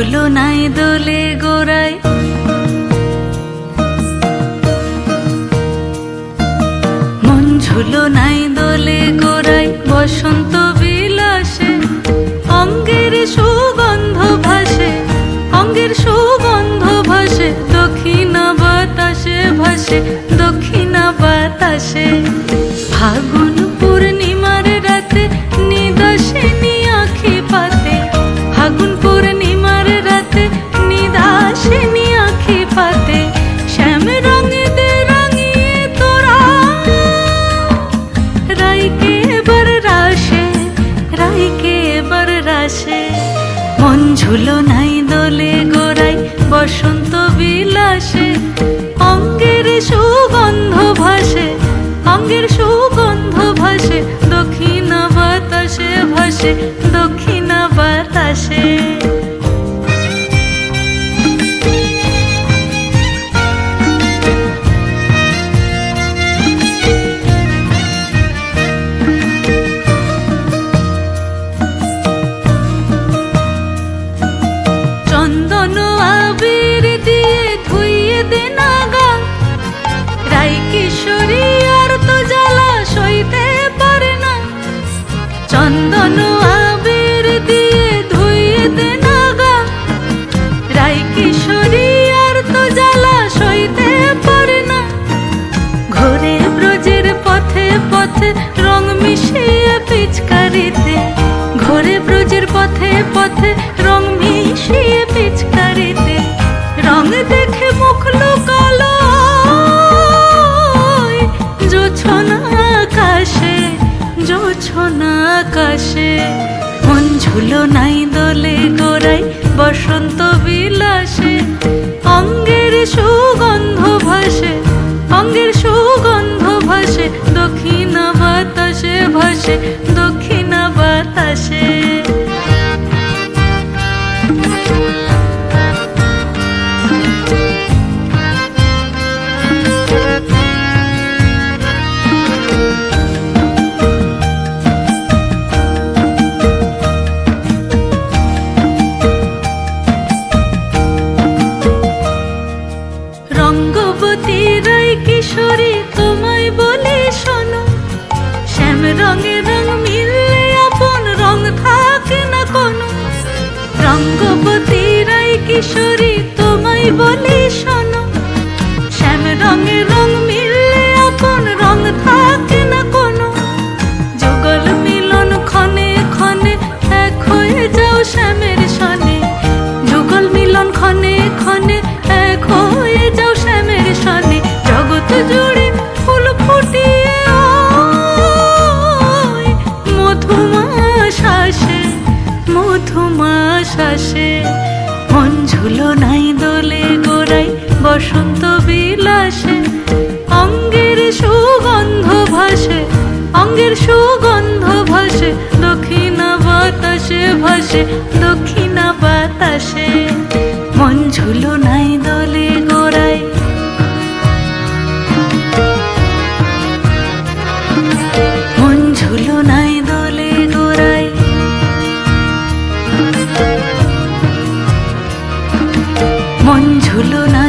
ঝুলো নাই দোলে গোড়ায়, মন ঝুলো নাই দোলে গোড়ায়, বসন্ত বিলাসে অঙ্গের সুগন্ধ ভাসে, অঙ্গের সুগন্ধ ভাসে, দক্ষিণা বাতাসে ভাসে, দক্ষিণা বাতাসে। ফাগুন পূর্ণিমার রাতে নিদাসিনী আঁখি পাতে, ফাগুন পূর্ণিমার রাতে নিদাসিনী আঁখি পাতে, শ্যাম রঙে দে রাঙিয়ে তোরা রাইকে এবার রাশে, রাইকে এবার রাশে। মন ঝুলো নাই দোলে গোড়ায়, বসন্ত বিলাসে অঙ্গের সুগন্ধ ভাসে, অঙ্গের সুগন্ধ ভাসে, দক্ষিণা বাতাসে ভাসে, দক্ষিণা বাতাসে। চন্দন আবির দিয়ে ধুইয়ে দে নাগা, রাই কিশোরী আর তো জ্বালা সইতে পারে না। চন্দন আবির দিয়ে ধুইয়ে দে নাগা, রাই কিশোরী আর তো জ্বালা সইতে পারে না। ঘোরে ব্রজের পথে পথে রং মিশিয়ে পিচকারিতে, ঘোরে ব্রজের পথে পথে রং মিশিয়ে পিচকারিতে, রং দেখে মুখ লুকালো জোছনা আকাশে, জোছনা আকাশে। মন ঝুলো নাই দোলে গোড়ায়, বসন্ত বিলাসে অঙ্গের সুগন্ধ ভাসে, অঙ্গের সুগন্ধ ভাসে, দক্ষিণা বাতাসে ভাসে, দক্ষিণা বাতাসে। রঙ্গবতী রাই কিশোরী তোমায় বলি শোনো, শ্যাম রঙে রং মিললে আপন রং থাকে না কোনো। রঙ্গবতী রাই কিশোরী তোমায় বলি শোনো, শ্যাম রঙে রং মিললে আপন রং থাকে না কোনো। যুগল মিলন ক্ষণে ক্ষণে এক হয়ে যাও শ্যামের সনে, যুগল মিলন ক্ষণে ক্ষণে এক হয়ে যাও শ্যামের সনে। জগৎ জুড়ে ফুল ফুটিয়ে মধুমাস আসে, মধুমাস আসে। মন ঝুলো নাই দোলে গোড়ায়, বসন্ত বিলাসে অঙ্গের সুগন্ধ ভাসে, অঙ্গের সুগন্ধ ভাসে, দক্ষিণা বাতাসে ভাসে, দক্ষিণা বাতাসে। মন ঝুলো নাই দোলে গোড়ায়, মন ঝুলো নাই দোলে গোড়ায়, মন ঝুলো নাই।